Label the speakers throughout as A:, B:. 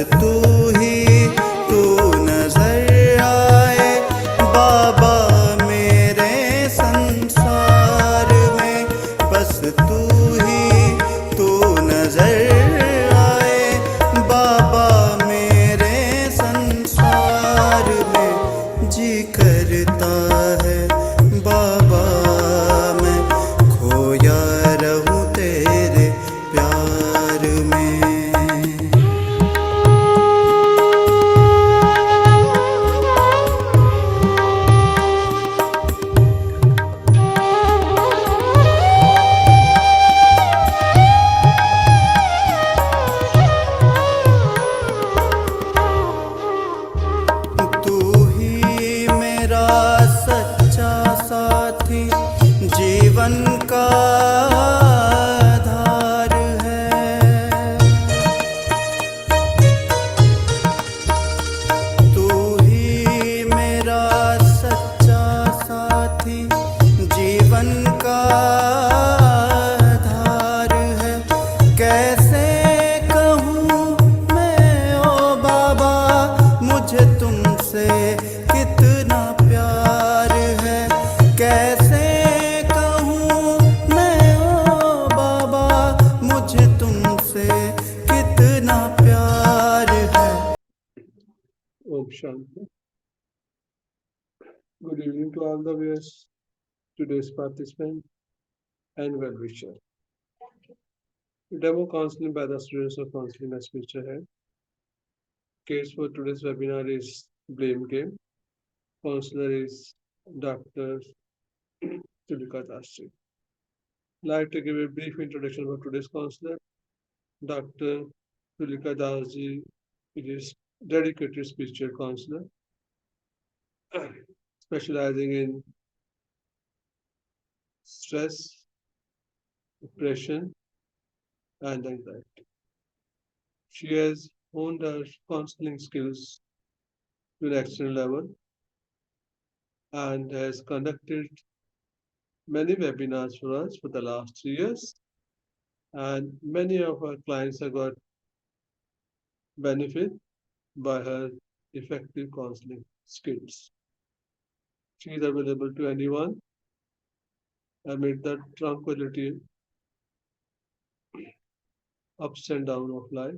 A: तू ही तू नजर आए बाबा मेरे संसार में, बस तू ही तू नजर आए बाबा मेरे संसार में। जी करता है बाबा मैं खोया रहूं तेरे प्यार में। तू ही मेरा सच्चा साथी जीवन का आधार है। तू ही मेरा सच्चा साथी जीवन का आधार है। कैसे कहूँ मैं ओ बाबा मुझे तुमसे कितना प्यार है। कैसे कहूँ मैं ओ बाबा मुझे तुमसे कितना प्यार है।
B: Om Shanti. Good evening to all the viewers, today's participant, and well wisher. Demo counseling by the students of counseling and speech ahead. Case for today's webinar is blame game. Counselor is Dr. Tulika. Like to give a brief introduction about today's counselor. Dr. Tulika Dasji is dedicated spiritual counselor, specializing in stress, depression, and anxiety. She has honed her counseling skills to the excellent level and has conducted many webinars for us for the last 3 years. And many of our clients have got benefit by her effective counseling skills. She is available to anyone amid the tranquility, ups and downs of life.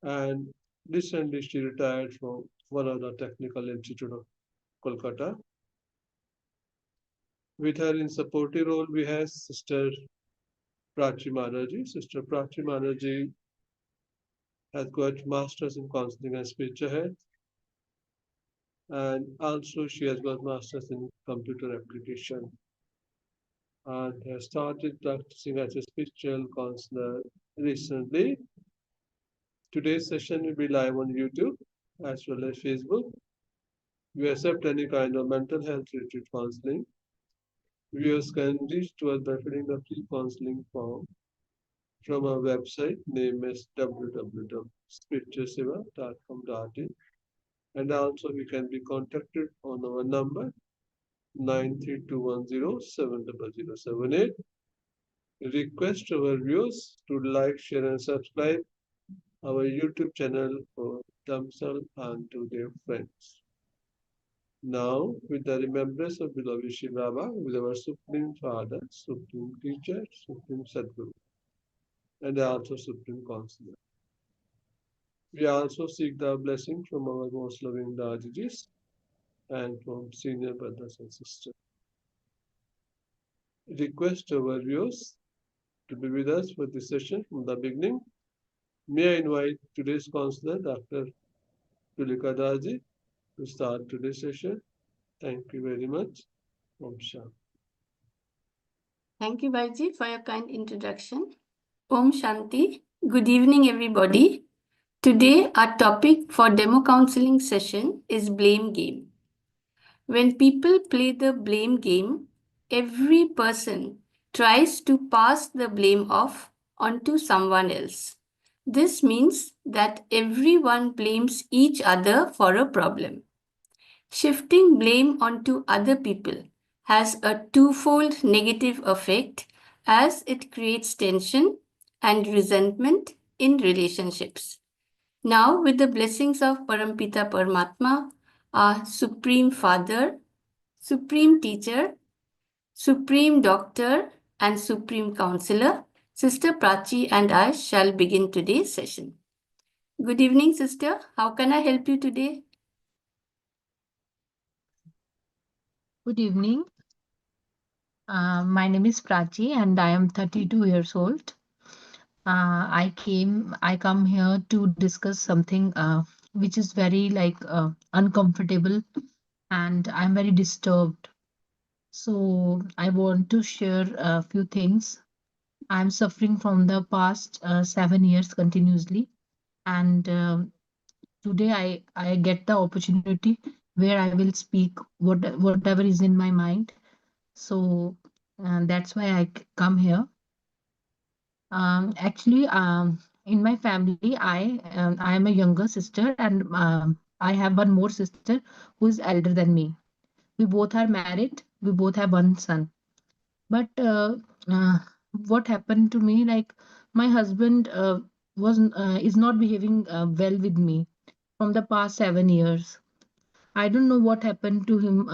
B: And recently she retired from one of the Technical Institute of Kolkata. With her in supportive role, we have Sister Prachi Manaji. Sister Prachi Manaji has got masters in counseling and spiritual health, and also she has got masters in computer application, and has started practicing as a spiritual counselor recently. Today's session will be live on YouTube as well as Facebook. We accept any kind of mental health related counseling. Viewers can reach to us by filling the free counseling form from our website, name is www.spiritualseva.com.in, and also we can be contacted on our number 93210700078. Request our viewers to like, share, and subscribe our YouTube channel for themselves and to their friends. Now, with the remembrance of beloved Shiv Baba, with our Supreme Father, Supreme Teacher, Supreme Sadguru, and also Supreme Counselor. We also seek the blessing from our most loving Dajis and from senior brothers and sisters. Request our viewers to be with us for this session from the beginning. May I invite today's counselor, Dr. Tulika Daji, to start today's session. Thank you very much. Om Shanti.
C: Thank you, Bhaiji, for your kind introduction. Om Shanti. Good evening, everybody. Today, our topic for demo counseling session is blame game. When people play the blame game, every person tries to pass the blame off onto someone else. This means that everyone blames each other for a problem. Shifting blame onto other people has a twofold negative effect as it creates tension and resentment in relationships. Now, with the blessings of Parampita Paramatma, our Supreme Father, Supreme Teacher, Supreme Doctor, and Supreme Counselor, Sister Prachi and I shall begin today's session. Good evening, Sister. How can I help you today?
D: Good evening. My name is Prachi and I am 32 years old. I come here to discuss something which is very uncomfortable and I'm very disturbed. So I want to share a few things. I'm suffering from the past 7 years continuously, and today I get the opportunity where I will speak whatever is in my mind. So that's why come here. In my family, I am a younger sister, and I have one more sister who is elder than me. We both are married. We both have one son. But uh, what happened to me? Like my husband was is not behaving well with me from the past 7 years. I don't know what happened to him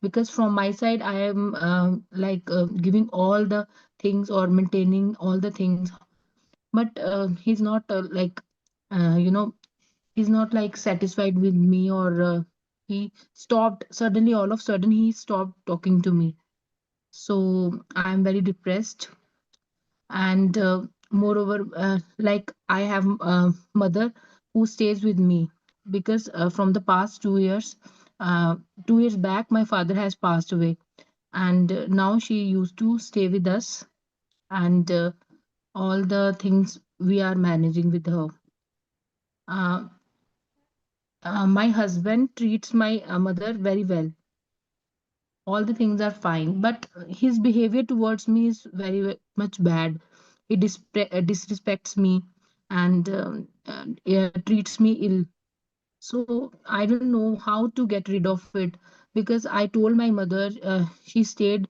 D: because from my side I am giving all the things or maintaining all the things, but he's not you know he's not like satisfied with me, or he stopped suddenly. All of a sudden he stopped talking to me. So I'm very depressed, and moreover, I have a mother who stays with me because from the past 2 years, 2 years back my father has passed away, and now she used to stay with us, and all the things we are managing with her. uh, my husband treats my mother very well. All the things are fine, but his behavior towards me is much bad. He disrespects me, and treats me ill. So I don't know how to get rid of it, because I told my mother, she stays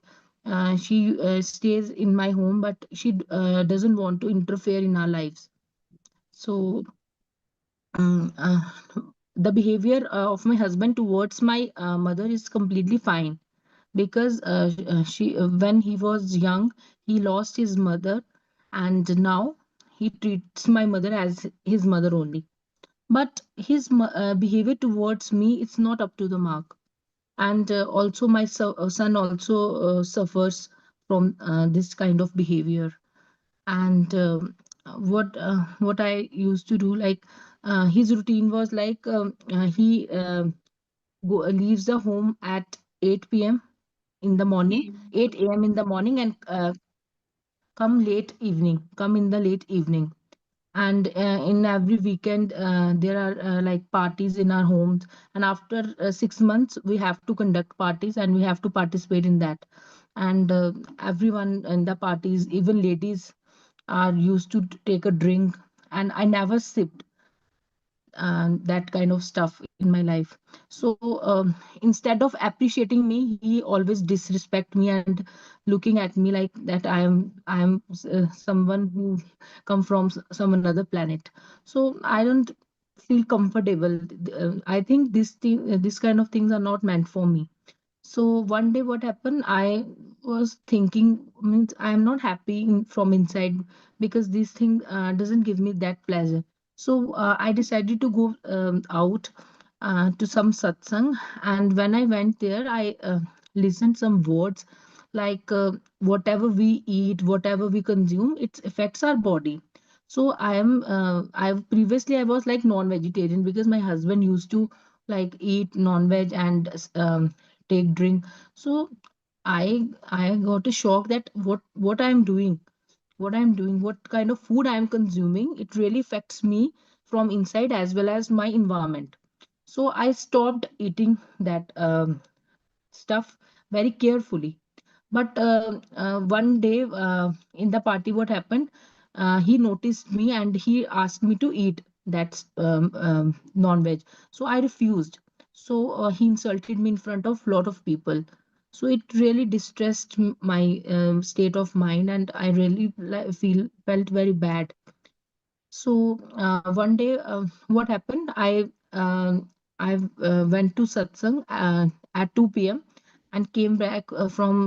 D: in my home, but she doesn't want to interfere in our lives. So um, uh, the behavior of my husband towards my mother is completely fine, because when he was young, he lost his mother, and now he treats my mother as his mother only. But his behavior towards me, it's not up to the mark. And also my son also suffers from this kind of behavior. And what I used to do, his routine was he leaves the home at 8 p.m. in the morning, 8 a.m. in the morning, and come in the late evening. And in every weekend, there are parties in our homes. And after 6 months, we have to conduct parties and we have to participate in that. And everyone in the parties, even ladies, are used to take a drink. And I never sipped that kind of stuff in my life. So instead of appreciating me, he always disrespect me and looking at me like that I am someone who come from some another planet. So I don't feel comfortable. I think this kind of things are not meant for me. So one day what happened, I was thinking, means I am not happy from inside, because this thing doesn't give me that pleasure. So I decided to go out to some satsang, and when I went there, I listened some words like whatever we eat, whatever we consume, it affects our body. So I previously I was like non-vegetarian, because my husband used to like eat non-veg and take drink. So I got a shock that what I'm doing, what kind of food I'm consuming, it really affects me from inside as well as my environment. So I stopped eating that stuff very carefully. But one day in the party, what happened? He noticed me and he asked me to eat that non-veg. So I refused. So he insulted me in front of lot of people. So it really distressed my state of mind, and I really felt very bad. So one day, what happened? I went to satsang at 2 p.m. and came back from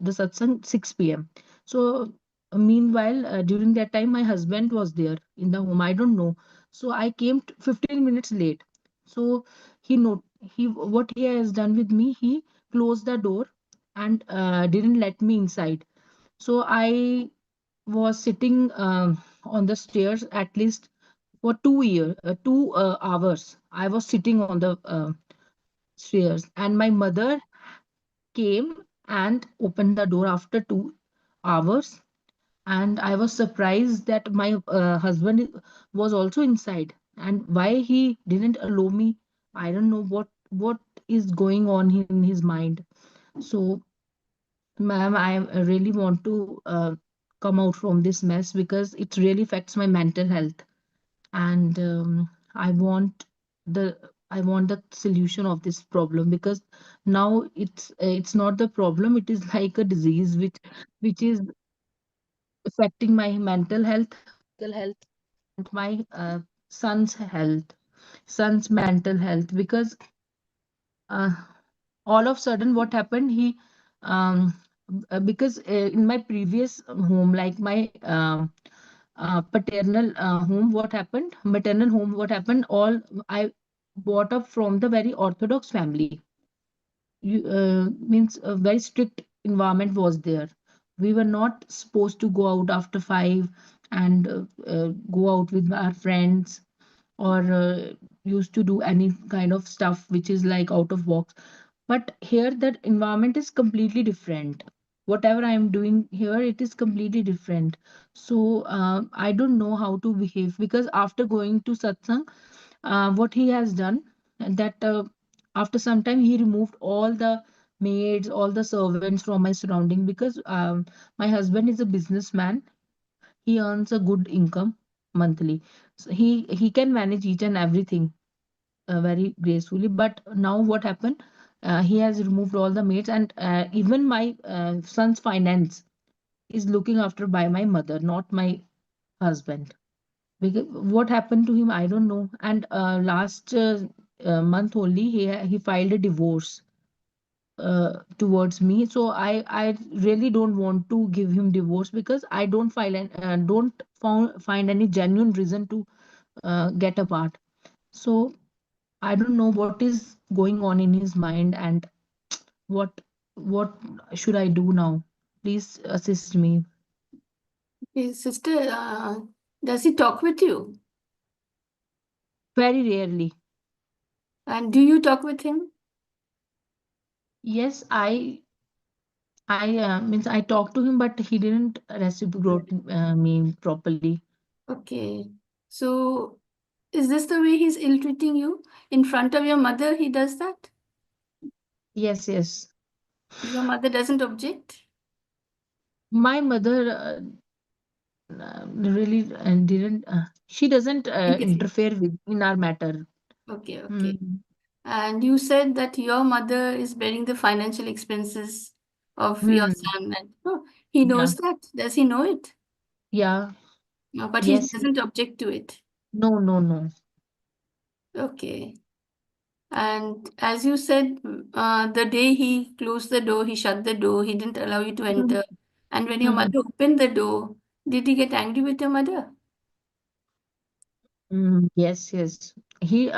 D: the satsang 6 p.m. So meanwhile, during that time, my husband was there in the home. I don't know. So I came 15 minutes late. So he what he has done with me, he closed the door and didn't let me inside. So I was sitting on the stairs at least for 2 hours. I was sitting on the stairs, and my mother came and opened the door after 2 hours. And I was surprised that my was also inside. And why he didn't allow me, I don't know what is going on in his mind. So, ma'am, I really want to come out from this mess because it really affects my mental health, and I want the I want the solution of this problem, because now it's not the problem, it is like a disease which is affecting my mental health, physical health, and my son's mental health. Because uh, all of sudden, what happened, he um because in my previous home, like my paternal home, what happened, maternal home, what happened, all I brought up from the very orthodox family. You means a very strict environment was there. We were not supposed to go out after 5 and go out with our friends, or used to do any kind of stuff which is like out of box. But here that environment is completely different. Whatever I am doing here, it is completely different. So I don't know how to behave, because after going to satsang, what he has done, that after some time he removed all the maids, all the servants from my surrounding, because my husband is a businessman. He earns a good income monthly, so he can manage each and everything very gracefully. But now what happened, he has removed all the maids, and even my son's finance is looking after by my mother, not my husband. Because what happened to him, I don't know. And last month only, he filed a divorce towards me. So I really don't want to give him divorce, because I don't find any genuine reason to get apart. So I don't know what is going on in his mind, and what what should I do now? Please assist me.
C: Okay, sister, does he talk with you?
D: Very rarely.
C: And do you talk with him?
D: Yes, I means I talked to him, but he didn't reciprocate me properly.
C: Okay. So, is this the way he's ill-treating you? In front of your mother, he does that?
D: Yes, yes.
C: Your mother doesn't object?
D: My mother really didn't. She doesn't
C: Interfere.
D: interfere with in our matter.
C: Okay, okay.
D: Hmm.
C: And you said that your mother is bearing the financial expenses of your
D: Hmm.
C: son. And oh, he
D: Yeah.
C: knows that. Does he know it?
D: Yeah.
C: No, but he
D: Yes.
C: doesn't object to it.
D: No. No. No.
C: Okay. And as you said, the day he closed the door, he shut the door, he didn't allow you to enter. And when your
D: Hmm.
C: mother opened the door, did he get angry with your mother?
D: Yes, yes. He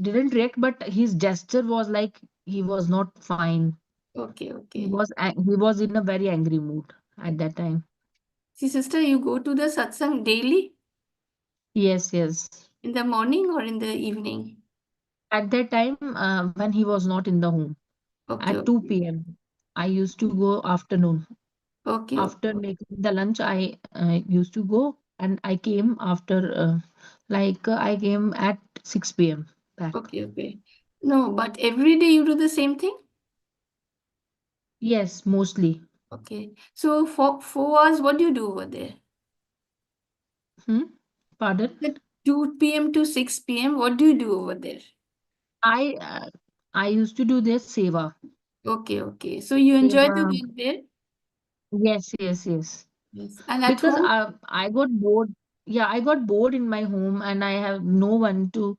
D: didn't react, but his gesture was like he was not fine.
C: Okay, okay.
D: He was in a very angry mood at that time.
C: See, sister, you go to the satsang daily
D: Yes, yes.
C: in the morning or in the evening?
D: At that time, when he was not in the home,
C: Okay,
D: at
C: okay.
D: 2 p.m., I used to go afternoon.
C: Okay,
D: After
C: okay.
D: making the lunch, I used to go, and I came after, I came at 6 p.m. back.
C: Okay, okay. No, but every day you do the same thing?
D: Yes, mostly.
C: Okay. So for 4 hours, what do you do over there?
D: Hmm? Pardon?
C: At 2 p.m. to 6 p.m., what do you do over there?
D: I uh, I used to do this seva.
C: Okay. So you enjoy the
D: Seva.
C: work there?
D: Yes.
C: Yes. And at
D: Because
C: home?
D: I got bored. Yeah, I got bored in my home, and I have no one to.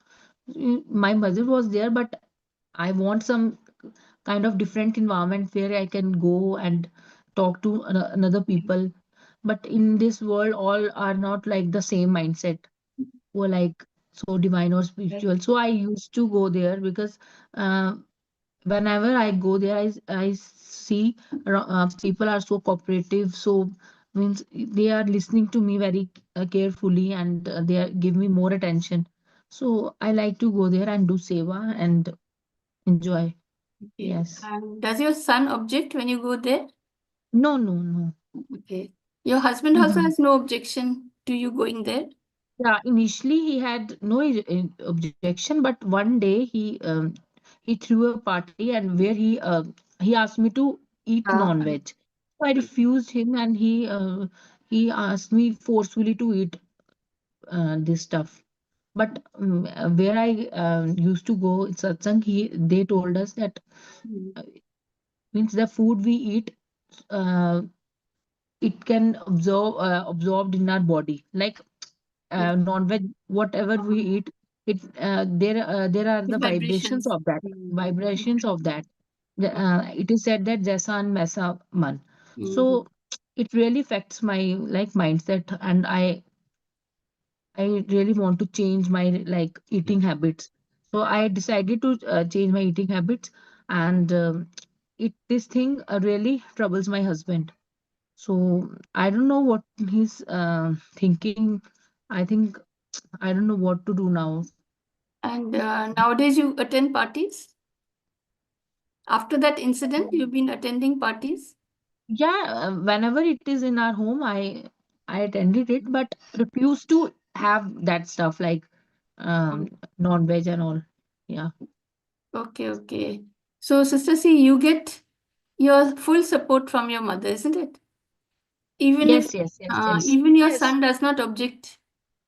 D: My mother was there, but I want some kind of different environment where I can go and talk to another people. But in this world, all are not like the same mindset, who are like so divine or
C: Right.
D: spiritual. So I used to go there because uh, whenever I go there, I see people are so cooperative. So means they are listening to me very carefully, and they give me more attention. So I like to go there and do seva and enjoy.
C: Okay.
D: Yes.
C: And does your son object when you go there?
D: No.
C: Okay. Your husband also
D: Mhm.
C: has no objection to you going there?
D: Yeah, initially he had no objection, but one day he threw a party, and where he asked me to eat
C: Uh,
D: non-veg. So I refused him, and he asked me forcefully to eat this stuff. But where I used to go in satsang, they told us that
C: mm,
D: uh, means the food we eat, uh, it can absorbed in our body. Like
C: yes.
D: non-veg, whatever we eat, it there are
C: With
D: the vibrations
C: vibrations.
D: of that.
C: Mm.
D: Vibrations of that. It is said that jaisa and maisa man.
C: Mhm.
D: So it really affects my like mindset, and I really want to change my like eating habits. So I decided to change my eating habits, and it this thing really troubles my husband. So I don't know what he's thinking. I think I don't know what to do now.
C: And nowadays you attend parties? After that incident, you've been attending parties?
D: Yeah, whenever it is in our home, I attended it, but refuse to have that stuff like
C: Oh,
D: non-veg and all. Yeah.
C: okay. So, Sister C, you get your full support from your mother, isn't it? Even if
D: Yes.
C: even your
D: Yes.
C: son does not object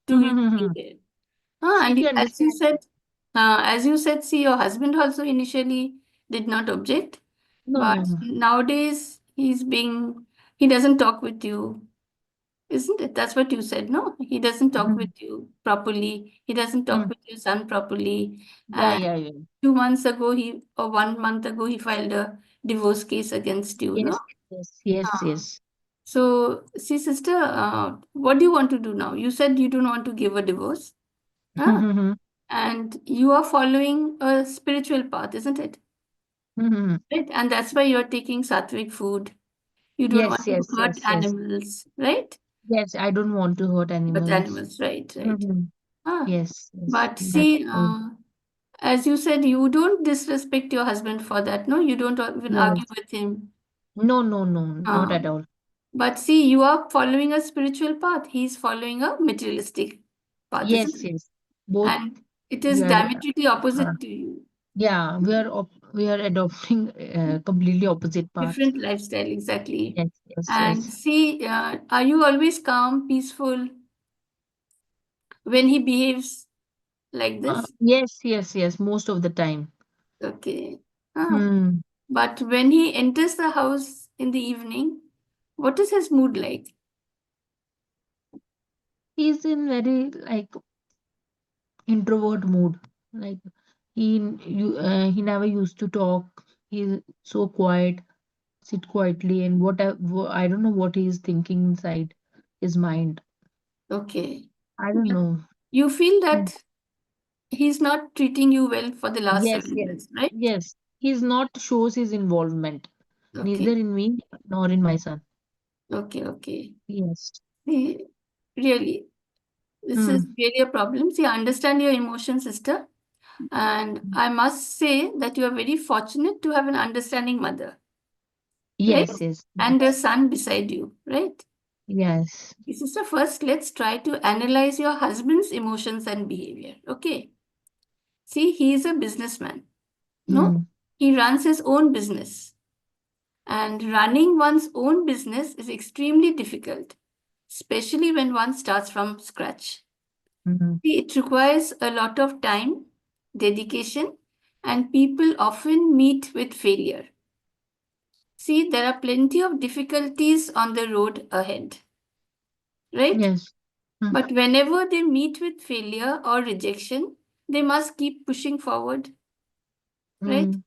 C: to you being there.
D: She understands.
C: As you said, see, your husband also initially did not object, but
D: No.
C: nowadays he doesn't talk with you, isn't it? That's what you said, no? He doesn't talk with
D: Mhm.
C: you properly. He doesn't talk
D: Mm.
C: with your son properly.
D: Yeah,
C: And
D: yeah, yeah.
C: 2 months ago, or 1 month ago, he filed a divorce case against you, no?
D: Yes,
C: Ah.
D: yes.
C: So, see, sister, what do you want to do now? You said you don't want to give a divorce, huh?
D: Mhm.
C: And you are following a spiritual path, isn't it?
D: Mhm.
C: Right? And that's why you're taking sattvic food. You don't want to hurt
D: Yes.
C: animals, right?
D: Yes, I don't want to hurt
C: Hurt
D: animals.
C: animals, right.
D: Mhm.
C: Ah.
D: Yes.
C: But
D: That's
C: see,
D: true.
C: as you said, you don't disrespect your husband for that, no? You don't even
D: No.
C: argue with him.
D: No, not
C: Ah.
D: at all.
C: But see, you are following a spiritual path. He's following a materialistic path, isn't it?
D: Yes. Both
C: And it
D: we
C: is
D: are.
C: diametrically
D: Uh,
C: opposite to you.
D: yeah, we are adopting completely opposite paths.
C: Different lifestyle, exactly. And
D: Yes.
C: see, are you always calm, peaceful when he behaves like this?
D: Yes. Most of the time.
C: Okay. Ah.
D: Hmm.
C: But when he enters the house in the evening, what is his mood like?
D: He's in very like introvert mood. Like he never used to talk. He's so quiet, sit quietly, and I don't know what he is thinking inside his mind.
C: Okay.
D: I don't
C: But
D: know.
C: you feel
D: Hmm.
C: that he's not treating you well for the last
D: Yes,
C: 7 years, right?
D: yes. He's not shows his involvement, neither
C: Okay.
D: in me nor in my son.
C: Okay.
D: Yes.
C: See, really, this is
D: Hmm.
C: really a problem. See, I understand your emotion, sister. And I must say that you are very fortunate to have an understanding mother, right? And a
D: Yes.
C: son beside you, right?
D: Yes.
C: Sister, first, let's try to analyze your husband's emotions and behavior. Okay. See, he is a businessman. No,
D: Hmm.
C: he runs his own business. And running one's own business is extremely difficult, especially when one starts from scratch.
D: Hmm.
C: See, it requires a lot of time, dedication, and people often meet with failure. See, there are plenty of difficulties on the road ahead, right?
D: Yes. Mm,
C: But whenever they meet with failure or rejection, they must keep pushing forward, right?
D: mm.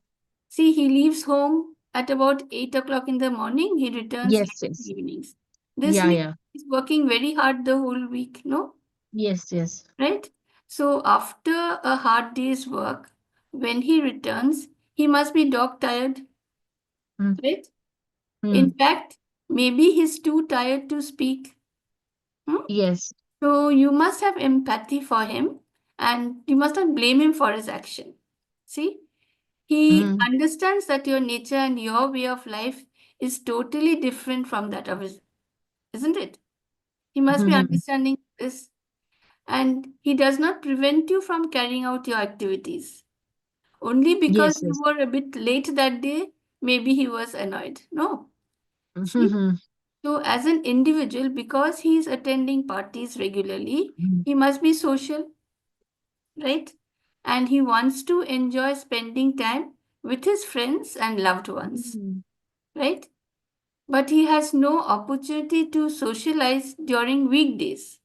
C: See, he leaves home at about 8 o'clock in the morning, he returns
D: Yes,
C: late in the
D: yes.
C: evenings. This
D: Yeah,
C: means
D: yeah.
C: he's working very hard the whole week, no?
D: Yes, yes.
C: Right? So, after a hard day's work, when he returns, he must be dog tired,
D: Mm,
C: right? In
D: mm.
C: fact, maybe he's too tired to speak. Hmm?
D: Yes.
C: So you must have empathy for him and you must not blame him for his action. See, he
D: Mm,
C: understands that your nature and your way of life is totally different from that of his, isn't it? He must be
D: mhm.
C: understanding this and he does not prevent you from carrying out your activities. Only because
D: Yes,
C: you
D: yes.
C: were a bit late that day, maybe he was annoyed. No. See,
D: Mhm.
C: so, as an individual, because he is attending parties regularly,
D: Mm,
C: he must be social, right? And he wants to enjoy spending time with his friends and loved ones,
D: mhm.
C: right? But he has no opportunity to socialize during weekdays,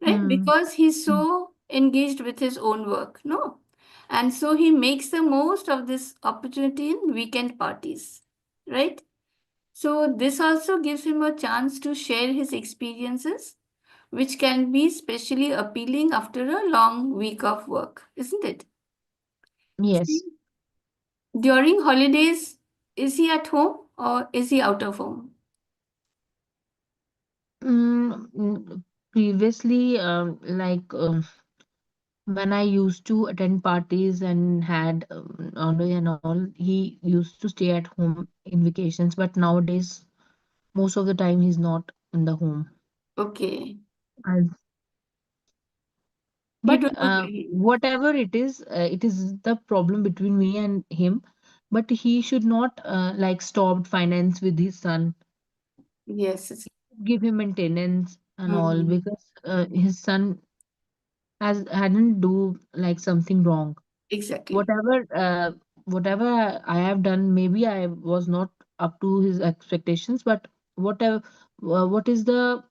C: right?
D: Mm,
C: Because he's
D: mm.
C: so engaged with his own work, no? And so he makes the most of this opportunity in weekend parties, right? So, this also gives him a chance to share his experiences, which can be especially appealing after a long week of work, isn't it? See,
D: Yes.
C: during holidays, is he at home or is he out of home?
D: Previously, when I used to attend parties and had envoy and all, he used to stay at home in vacations. But nowadays, most of the time, he's not in the home.
C: Okay.
D: And,
C: You
D: but
C: don't know where he
D: whatever it is the problem between me and him. But he should not like stop finance with his son,
C: Yes.
D: give him maintenance and all,
C: Mhm.
D: because his son has hadn't do like something wrong.
C: Exactly.
D: Whatever whatever I have done, maybe I was not up to his expectations, but whatever what is the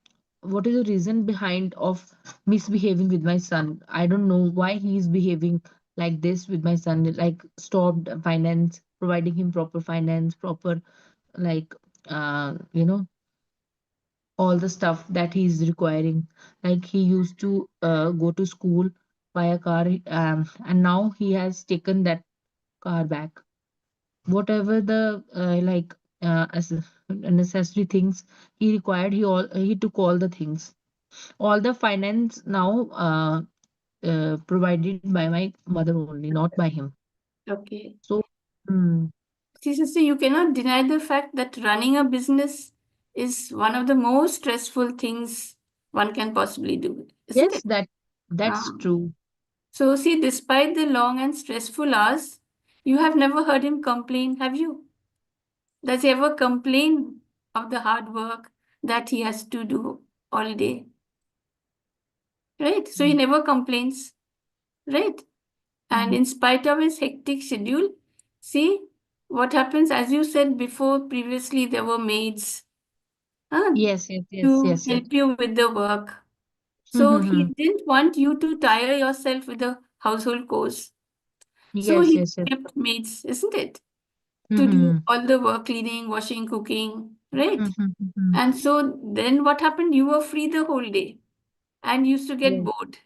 D: reason behind of misbehaving with my son? I don't know why he is behaving like this with my son, like stopped finance, providing him proper finance, proper, like, you know, all the stuff that he's requiring. Like he used to go to school by a car, and now he has taken that car back. Whatever the as necessary things he required, he took all the things. All the finance now provided by my mother only, not by him.
C: Okay.
D: So, mm,
C: See, sister, you cannot deny the fact that running a business is one of the most stressful things one can possibly do, isn't
D: yes,
C: it?
D: that's
C: Ah.
D: true.
C: So, see, despite the long and stressful hours, you have never heard him complain, have you? Does he ever complain of the hard work that he has to do all day? Right? So, he
D: Mm.
C: never complains, right? And
D: Mhm.
C: in spite of his hectic schedule, see what happens, as you said before, previously, there were maids uh,
D: Yes, yes, yes,
C: to
D: yes, yes.
C: help you with the work. So, he
D: Mhm.
C: didn't want you to tire yourself with the household chores. So,
D: Yes,
C: he
D: yes, yes.
C: kept maids, isn't it? To do
D: Mhm.
C: all the work, cleaning, washing, cooking, right?
D: Mhm, mhm.
C: And so then what happened? You were free the whole day and used to get
D: Yes,
C: bored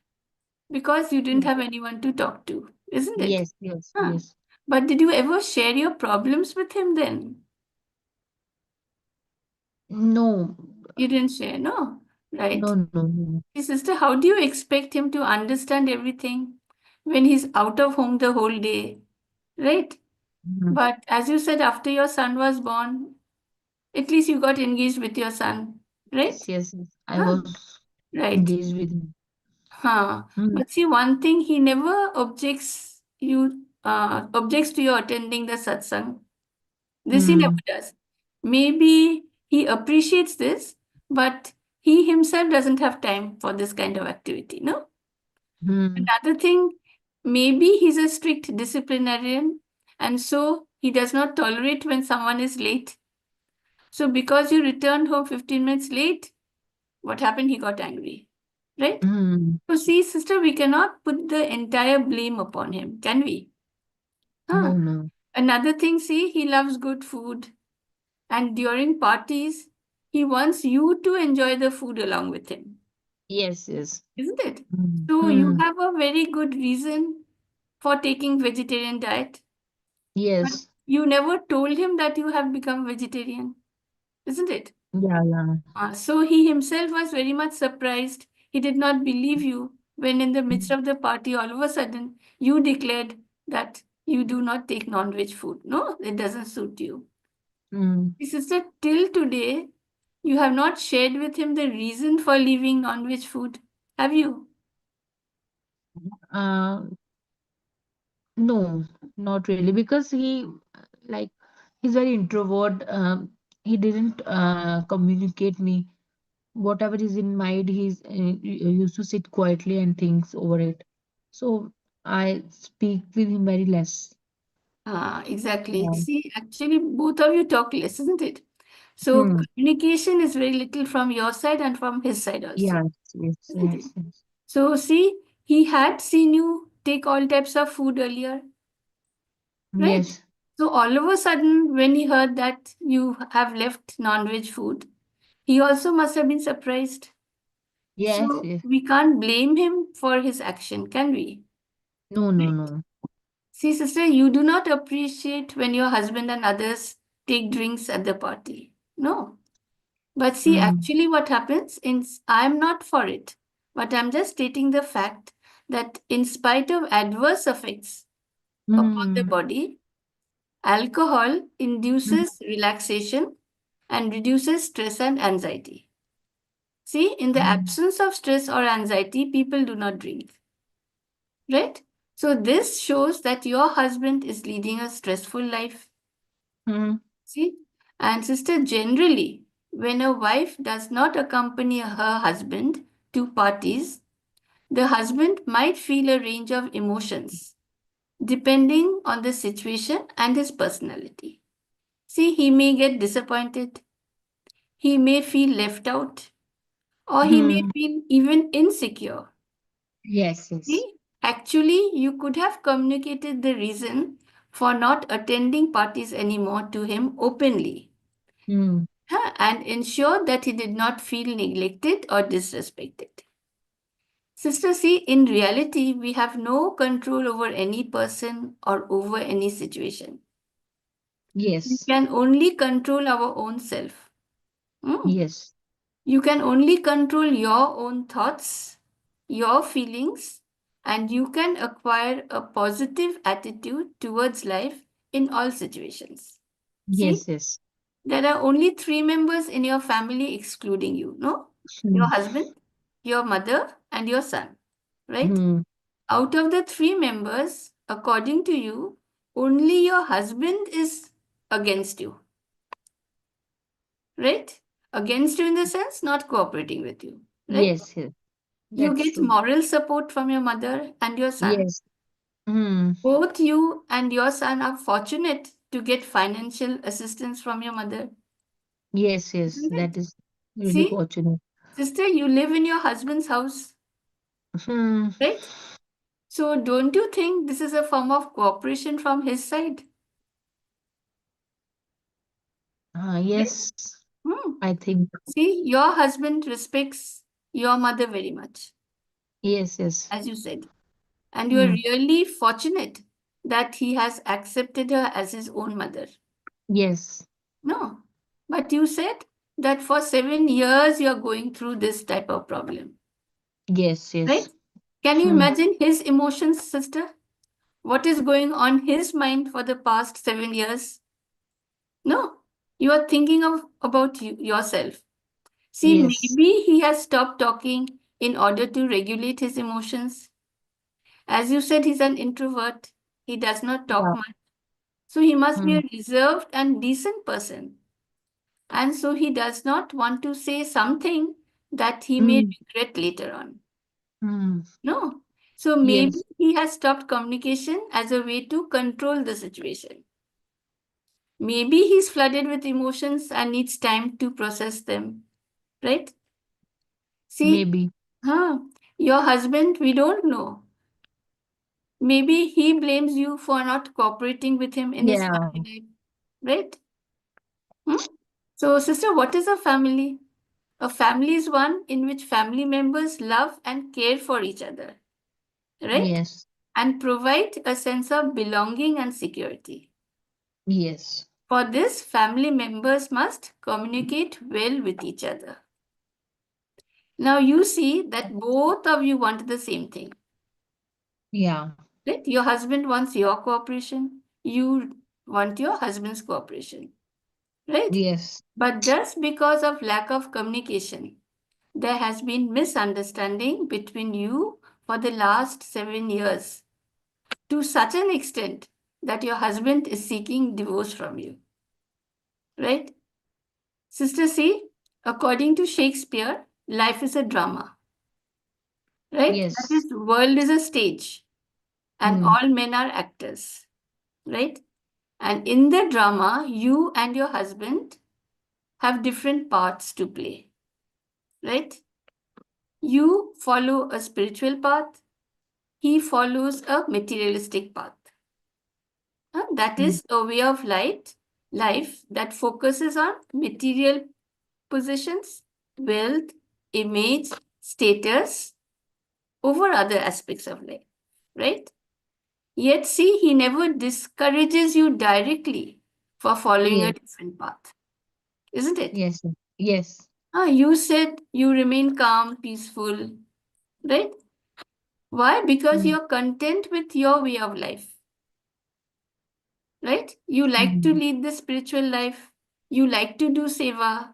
C: because you didn't have anyone to talk to, isn't it?
D: yes, yes,
C: Huh.
D: yes.
C: But did you ever share your problems with him then?
D: No,
C: You didn't share, no?
D: no,
C: Right.
D: no, no.
C: See, sister, how do you expect him to understand everything when he's out of home the whole day? Right?
D: Mhm.
C: But as you said, after your son was born, at least you got engaged with your son,
D: Yes,
C: right?
D: yes, yes. I
C: Huh.
D: was
C: Right.
D: engaged with him.
C: Huh.
D: Mm.
C: But see, one thing he never objects to your attending the satsang. This he never
D: Mm.
C: does. Maybe he appreciates this, but he himself doesn't have time for this kind of activity. No.
D: Mm.
C: Another thing, maybe he's a strict disciplinarian, and so He does not tolerate when someone is late. So because you returned home 15 minutes late, what happened? He got angry. Right?
D: Hmm.
C: So see, sister, we cannot put the entire blame upon him, can we? Huh?
D: No, no.
C: Another thing, see, he loves good food. And during parties, he wants you to enjoy the food along with him,
D: Yes, yes.
C: isn't it?
D: Hmm.
C: So you
D: Hmm.
C: have a very good reason for taking vegetarian diet, but
D: Yes.
C: you never told him that you have become vegetarian, isn't it?
D: Yeah, yeah.
C: So he himself was very much surprised. He did not believe you when in the midst
D: Hmm.
C: of the party, all of a sudden, you declared that you do not take non-veg food. No, it doesn't suit you.
D: Hmm.
C: Sister, till today, you have not shared with him the reason for leaving non-veg food, have you?
D: Uh, no, not really, because like, he's very introvert. He didn't communicate me. Whatever is in mind, used to sit quietly and thinks over it. So I speak with him very less.
C: Exactly.
D: Yeah.
C: See, actually, both of you talk less, isn't it? So
D: Hmm.
C: communication is very little from your side and from his side also,
D: Yes, yes,
C: isn't it?
D: yes, yes.
C: So see, he had seen you take all types of food earlier, right?
D: Yes,
C: So all of a sudden, when he heard that you have left non-veg food, he also must have been surprised.
D: yes,
C: So
D: yes.
C: we can't blame him for his action, can we?
D: No, no,
C: Right.
D: no.
C: See, sister, you do not appreciate when your husband and others take drinks at the party. No. But see,
D: Hmm.
C: actually, what happens is I'm not for it, but I'm just stating the fact that in spite of adverse effects upon the
D: Hmm.
C: body, alcohol
D: Hmm.
C: induces relaxation and reduces stress and anxiety. See, in the
D: Hmm.
C: absence of stress or anxiety, people do not drink, right? So, this shows that your husband is leading a stressful life.
D: Hmm.
C: See, and sister, generally, when a wife does not accompany her husband to parties, the husband might feel a range of emotions depending on the situation and his personality. See, he may get disappointed, he may feel left out, or he may
D: Hmm.
C: feel even insecure.
D: Yes, yes.
C: See, actually, you could have communicated the reason for not attending parties anymore to him openly,
D: Hmm.
C: and ensure that he did not feel neglected or disrespected. Sister, see, in reality, we have no control over any person or over any situation. We
D: Yes,
C: can only control our own self. Hmm.
D: yes,
C: You can only control your own thoughts, your feelings, and you can acquire a positive attitude towards life in all situations. See,
D: yes, yes.
C: there are only three members in your family excluding you, no? Your
D: Hmm.
C: husband, your mother, and your son, right?
D: Hmm.
C: Out of the three members, according to you, only your husband is against you, right? Against you in the sense not cooperating with you, right?
D: Yes, yes.
C: You
D: That's
C: get
D: true.
C: moral support from your mother and your son.
D: Yes. Hmm.
C: Both you and your son are fortunate to get financial assistance from your mother,
D: Yes, yes.
C: isn't
D: That
C: it?
D: is really
C: See,
D: fortunate.
C: sister, you live in your husband's house,
D: Hmm.
C: right? So don't you think this is a form of cooperation from his side? Right?
D: Yes,
C: Hmm.
D: I think.
C: See, your husband respects your mother very much,
D: Yes, yes.
C: as you said. And you are
D: Hmm.
C: really fortunate that he has accepted her as his own mother.
D: Yes.
C: No. But you said that for 7 years you are going through this type of problem,
D: Yes,
C: right?
D: yes.
C: Can you
D: Hmm.
C: imagine his emotions, sister? What is going on his mind for the past 7 years? No. You are thinking of about yourself. See,
D: Yes.
C: maybe he has stopped talking in order to regulate his emotions. As you said, he's an introvert. He does not talk
D: Yeah.
C: much. So he must be
D: Hmm.
C: a reserved and decent person. And so he does not want to say something that he may
D: Hmm.
C: regret later on.
D: Hmm.
C: No. So maybe
D: Yes.
C: he has stopped communication as a way to control the situation. Maybe he's flooded with emotions and needs time to process them, right? See,
D: Maybe.
C: your husband, we don't know. Maybe he blames you for not cooperating with him in his
D: Yeah.
C: family life, right? So, sister, what is a family? A family is one in which family members love and care for each other, right?
D: Yes.
C: And provide a sense of belonging and security.
D: Yes.
C: For this, family members must communicate well with each other. Now, you see that both of you want the same thing,
D: Yeah.
C: right? Your husband wants your cooperation, you want your husband's cooperation, right?
D: Yes.
C: But just because of lack of communication, there has been misunderstanding between you for the last 7 years to such an extent that your husband is seeking divorce from you, right? Sister C, according to Shakespeare, life is a drama, right? That
D: Yes.
C: is, world is a stage and
D: Hmm.
C: all men are actors, right? And in the drama, you and your husband have different parts to play, right? You follow a spiritual path, he follows a materialistic path. That
D: Hmm.
C: is a way of life that focuses on material positions, wealth, image, status over other aspects of life, right? Yet, see, he never discourages you directly for following a
D: Yes.
C: different path, isn't it?
D: Yes. Yes.
C: You said you remain calm, peaceful, right? Why? Because
D: Hmm.
C: you're content with your way of life, right? You like to
D: Hmm.
C: lead the spiritual life, you like to do seva.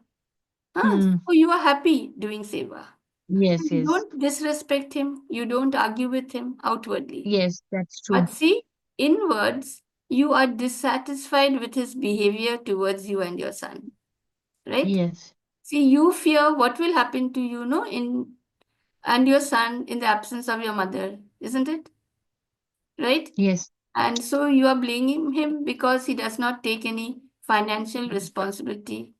D: Hmm.
C: So you are happy doing seva.
D: Yes.
C: You
D: Yes.
C: don't disrespect him, you don't argue with him outwardly.
D: Yes. That's true.
C: But see, inwards, you are dissatisfied with his behavior towards you and your son, right?
D: Yes.
C: See, you fear what will happen to you, no, in and your son in the absence of your mother, isn't it? Right?
D: Yes.
C: And so you are blaming him because he does not take any financial responsibility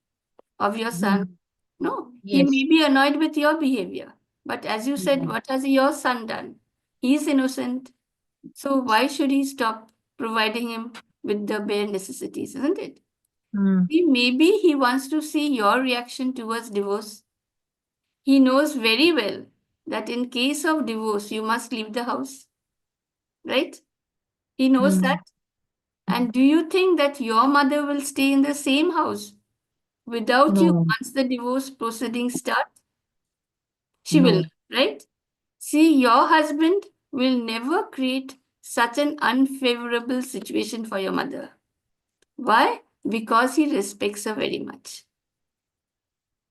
C: of your son.
D: Hmm.
C: No, he
D: Yes.
C: may be annoyed with your behavior. But as you said,
D: Hmm.
C: what has your son done? He is innocent. So why should he stop providing him with the bare necessities, isn't it?
D: Hmm.
C: See, maybe he wants to see your reaction towards divorce. He knows very well that in case of divorce, you must leave the house, right? He knows
D: Hmm.
C: that. And do you think that your mother will stay in the same house without you
D: No.
C: once the divorce proceedings start? She will,
D: No.
C: right? See, your husband will never create such an unfavorable situation for your mother. Why? Because he respects her very much.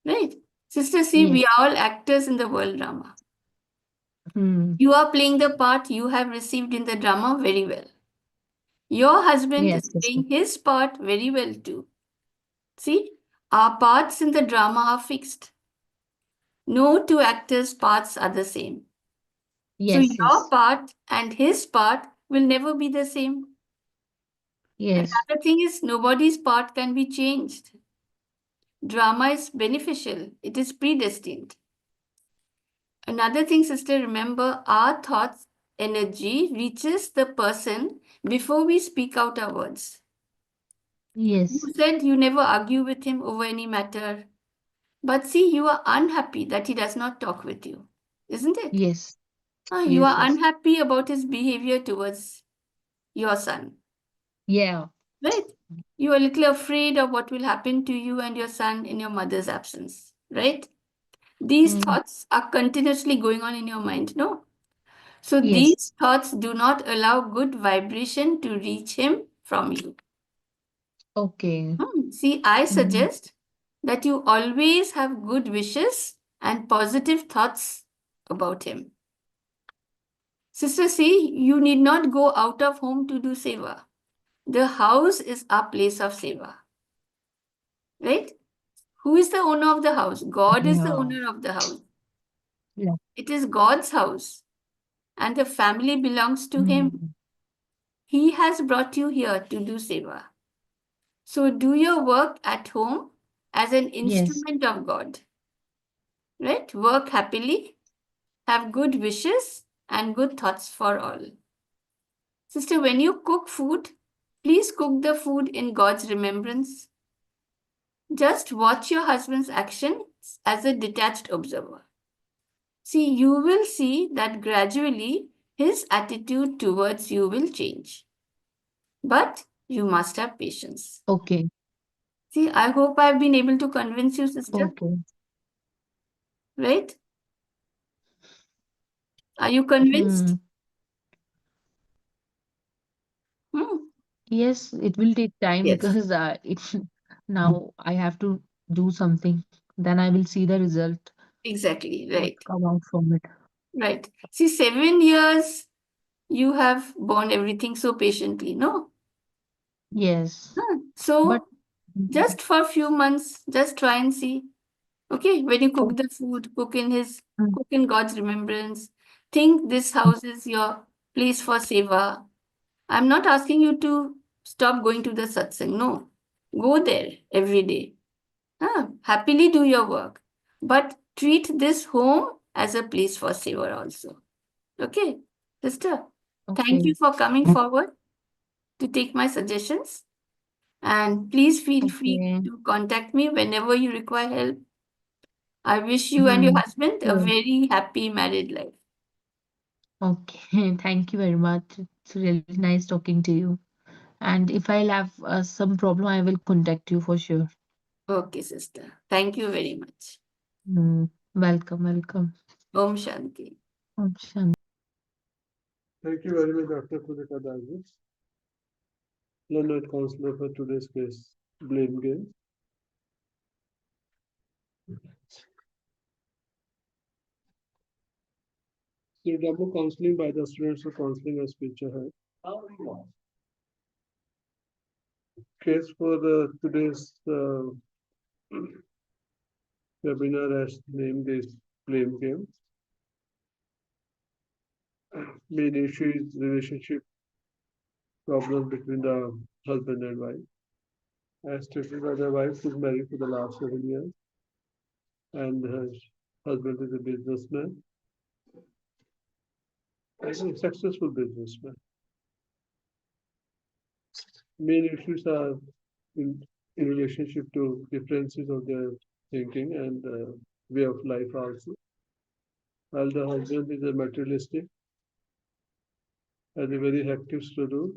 C: Right? Sister, see,
D: Yes.
C: we are all actors in the world drama.
D: Hmm.
C: You are playing the part you have received in the drama very well. Your husband is
D: Yes. Yes.
C: playing his part very well too. See, our parts in the drama are fixed. No two actors' parts are the same. So
D: Yes.
C: your
D: Yes.
C: part and his part will never be the same.
D: Yes.
C: Another thing is nobody's part can be changed. Drama is beneficial, it is predestined. Another thing, sister, remember our thoughts, energy reaches the person before we speak out our words. You
D: Yes.
C: said you never argue with him over any matter, but see, you are unhappy that he does not talk with you, isn't it?
D: Yes.
C: You
D: Yes.
C: are
D: Yes.
C: unhappy about his behavior towards your son,
D: Yeah.
C: right? You are a little afraid of what will happen to you and your son in your mother's absence, right? These
D: Hmm.
C: thoughts are continuously going on in your mind, no? So
D: Yes.
C: these thoughts do not allow good vibration to reach him from you.
D: Okay.
C: See, I
D: Hmm.
C: suggest that you always have good wishes and positive thoughts about him. Sister, see, you need not go out of home to do seva. The house is a place of seva, right? Who is the owner of the house? God is the
D: Yeah.
C: owner of the house.
D: Yeah.
C: It is God's house, and the family belongs to Him.
D: Hmm.
C: He has brought you here to do seva. So do your work at home as an
D: Yes.
C: instrument of God, right? Work happily, have good wishes and good thoughts for all. Sister, when you cook food, please cook the food in God's remembrance. Just watch your husband's actions as a detached observer. See, you will see that gradually his attitude towards you will change. But you must have patience.
D: Okay.
C: See, I hope I've been able to convince you, sister,
D: Okay.
C: right? Are you
D: Hmm.
C: convinced? Hmm.
D: Yes, it will take time
C: Yes,
D: because now I have to do something. Then I will see the result,
C: exactly,
D: what
C: right,
D: come out from it.
C: right. See, 7 years you have borne everything so patiently, no?
D: Yes. But
C: So just for a few months, just try and see. Okay, when you cook the food,
D: Mm.
C: cook in God's remembrance. Think this house is your place for seva. I'm not asking you to stop going to the satsang. No, go there every day. Happily do your work, but treat this home as a place for seva also. Okay, sister. Thank you
D: Okay.
C: for coming forward to take my suggestions, and please feel free
D: Okay.
C: to contact me whenever you require help. I wish you and your
D: Hmm.
C: husband a
D: Sure.
C: very happy married life.
D: Okay. Thank you very much. It's really nice talking to you. And if I'll have some problem, I will contact you for sure.
C: Okay, sister. Thank you very much.
D: Hmm. Welcome. Welcome.
C: Om Shanti.
D: Om Shanti.
B: Thank you very much, Dr. Tulika Davis, learned counselor for today's case, blame game. So, demo counseling by the students of counseling as speaker head. Case for today's webinar as named is blame game. Main issue is relationship problems between the husband and wife. As stated by the wife is married for the last 7 years, and her husband is a businessman, and a successful businessman. Main issues are in relationship to differences of their thinking and way of life also. While the husband is a materialistic, has a very hectic schedule,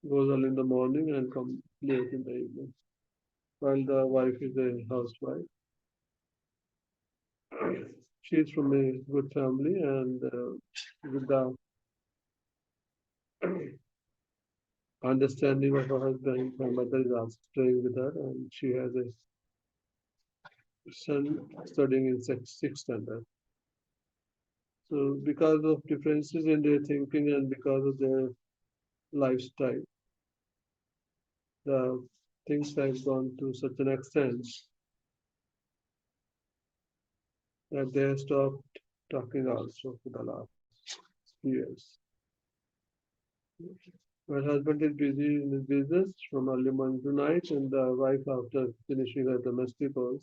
B: goes early in the morning and comes late in the evening. While the wife is a housewife, she is from a good family and with the understanding of her husband, her mother is also staying with her, and she has a son studying in sixth standard. So, because of differences in their thinking and because of their lifestyle, the things have gone to such an extent that they have stopped talking also for the last few years. My husband is busy in his business from early morning to night, and the wife, after finishing her domestic work,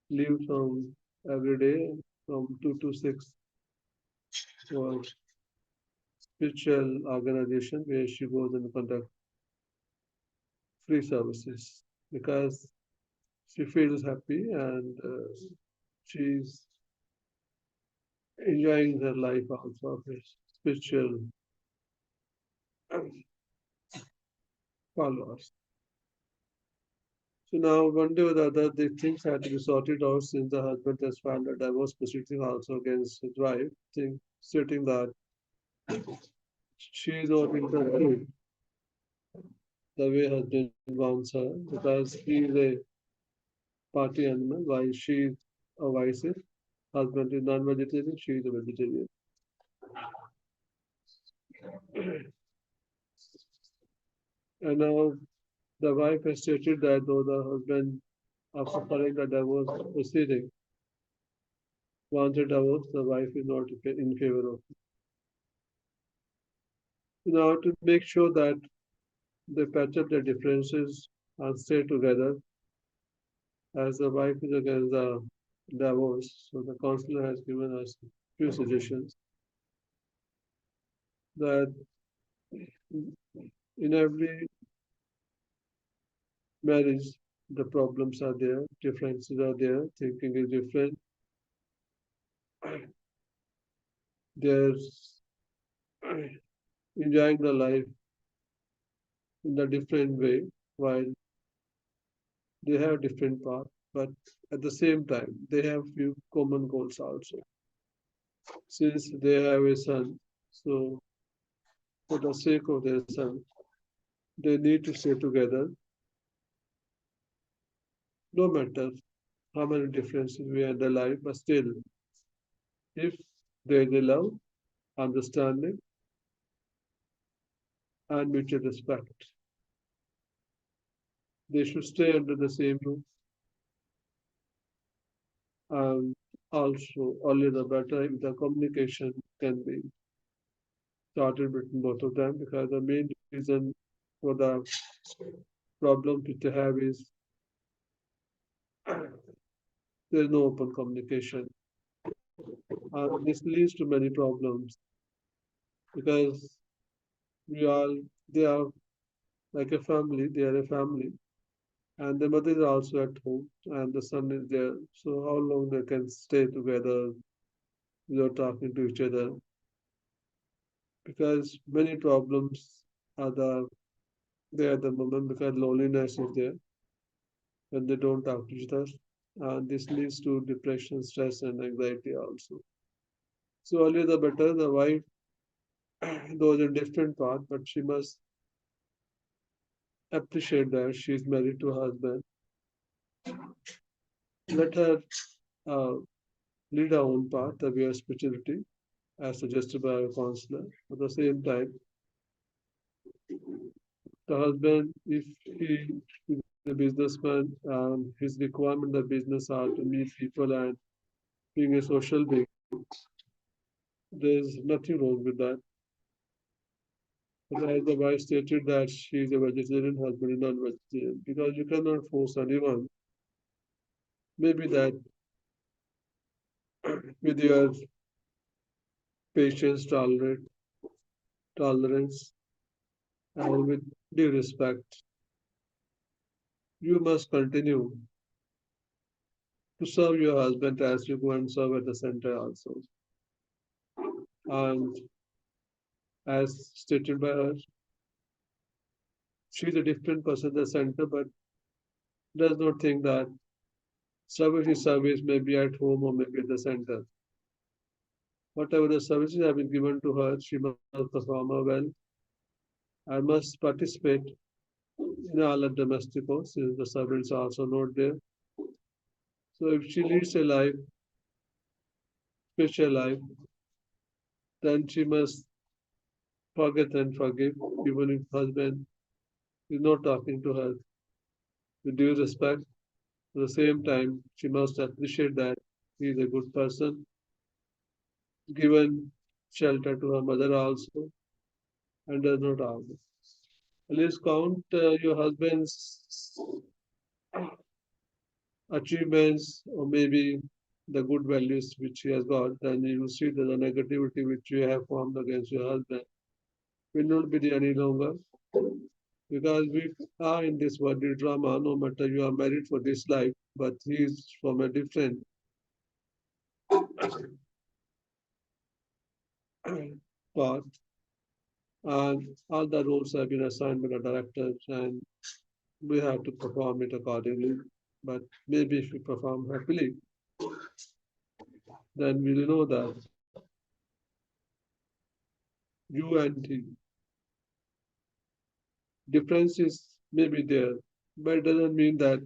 B: leaves home every day from 2 to 6 for spiritual organization where she goes and conduct free services because she feels happy and she's enjoying her life also of a spiritual followers. So now one day or the other, the things had to be sorted out since the husband has filed a divorce proceeding also against his wife, stating that she is not interested the way husband wants her because he is a party animal while she is a vice. Husband is non-vegetarian, she is a vegetarian. And now the wife has stated that though the husband, after filing the divorce proceeding, wants a divorce, the wife is not in favor of it. Now to make sure that they patch up their differences and stay together as the wife is against the divorce. So the counselor has given us few suggestions that in every marriage the problems are there, differences are there, thinking is different. There's enjoying the life in a different way while they have different path, but at the same time they have few common goals also. Since they have a son, so for the sake of their son, they need to stay together, no matter how many differences we have in their life, but still, if there is a love, understanding, and mutual respect, they should stay under the same roof. And also, only the better if the communication can be started between both of them, because the main reason for the problem which they have is there's no open communication. And this leads to many problems because we all they are like a family, they are a family, and the mother is also at home and the son is there. So how long they can stay together without talking to each other? Because many problems are there at the moment because loneliness is there when they don't talk to each other. And this leads to depression, stress, and anxiety also. So earlier the better, the wife goes in different path, but she must appreciate that she is married to her husband. Let her uh, lead her own path, the way of spirituality, as suggested by our counselor. At the same time, the husband, if he is a businessman and his requirement of business are to meet people and being a social being, there's nothing wrong with that. But as the wife stated that she is a vegetarian, husband is non-vegetarian, because you cannot force anyone. Maybe that with your patience, tolerance, and with due respect, you must continue to serve your husband as you go and serve at the center also. And as stated by her, she's a different person at the center, but does not think that service is service, maybe at home or maybe at the center. Whatever the services have been given to her, she must perform her well and must participate in all the domestic work since the servants are also not there. So if she leads a life, spiritual life, then she must forget and forgive, even if husband is not talking to her with due respect. At the same time, she must appreciate that he is a good person, given shelter to her mother also, and does not harm her. At least count your husband's achievements or maybe the good values which he has got, then you will see that the negativity which you have formed against your husband will not be there any longer. Because we are in this worldly drama, no matter you are married for this life, but he is from a different path, and all the roles have been assigned by the directors, and we have to perform it accordingly. But maybe if we perform happily, then we'll know that you and he differences may be there, but it doesn't mean that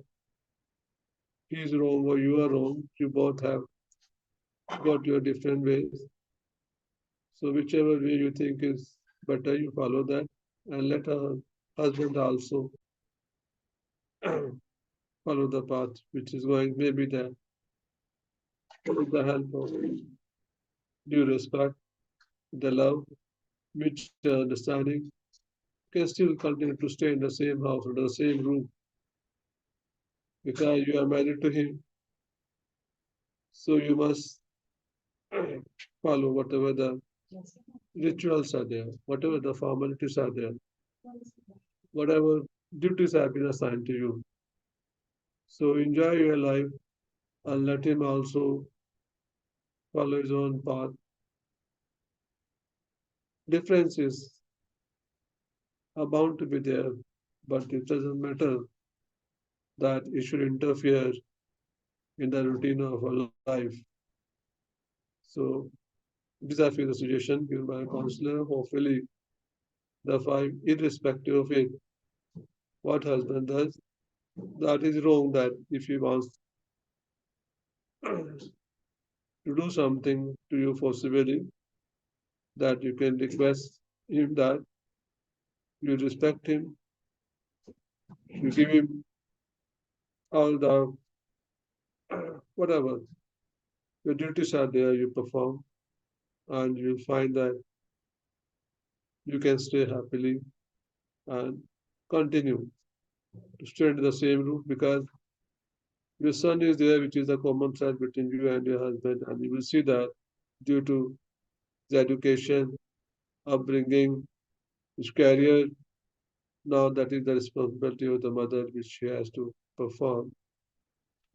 B: he's wrong or you are wrong. You both have got your different ways. So whichever way you think is better, you follow that and let her husband also follow the path which is going maybe there with the help of due respect, the love, mutual understanding, can still continue to stay in the same house, under the same roof, because you are married to him. So you must follow whatever the rituals are there, whatever the formalities are there, whatever duties have been assigned to you. So enjoy your life and let him also follow his own path. Differences are bound to be there, but it doesn't matter that it should interfere in the routine of our life. So these are few the suggestions given by a counselor. Hopefully, the five, irrespective of it, what husband does, that is wrong. That if he wants to do something to you forcibly, that you can request him that you respect him, you give him all the whatever your duties are there, you perform, and you'll find that you can stay happily and continue to stay under the same roof because your son is there, which is a common thread between you and your husband, and you will see that due to his education, upbringing, his career, now that is the responsibility of the mother which she has to perform.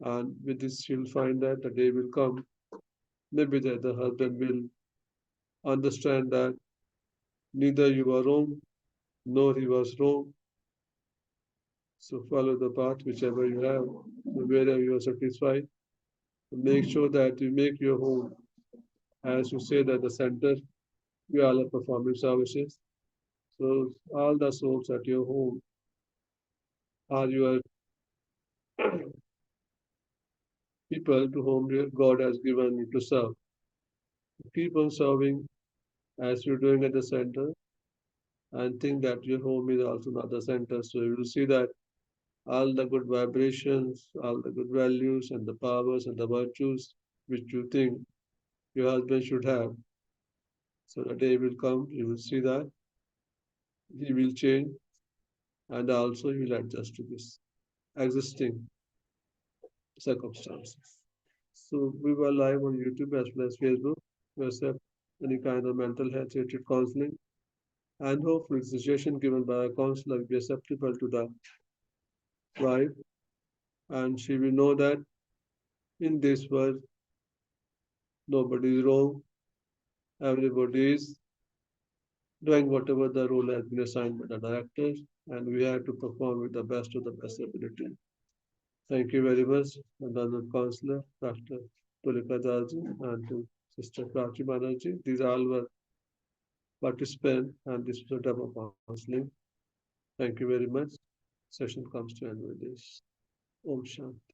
B: And with this, she'll find that the day will come, maybe that the husband will understand that neither you are wrong nor he was wrong. So follow the path whichever you have, wherever you are satisfied. Make sure that you make your home, as you say, that the center, you all are performing services. So all the souls at your home are your people to whom God has given you to serve. Keep on serving as you're doing at the center and think that your home is also another center. So you will see that all the good vibrations, all the good values and the powers and the virtues which you think your husband should have. So the day will come, you will see that he will change and also he will adjust to this existing circumstances. So we were live on YouTube as well as Facebook. We accept any kind of mental health related counseling and hopefully the suggestion given by a counselor will be acceptable to the wife and she will know that in this world nobody is wrong, everybody is doing whatever the role has been assigned by the directors and we have to perform with the best of the best ability. Thank you very much, Madam Counselor, Dr. Tulika Dalji, and to Sister Prachi Banerjee. These all were participants, and this was a demo counseling. Thank you very much. Session comes to end with this. Om Shanti.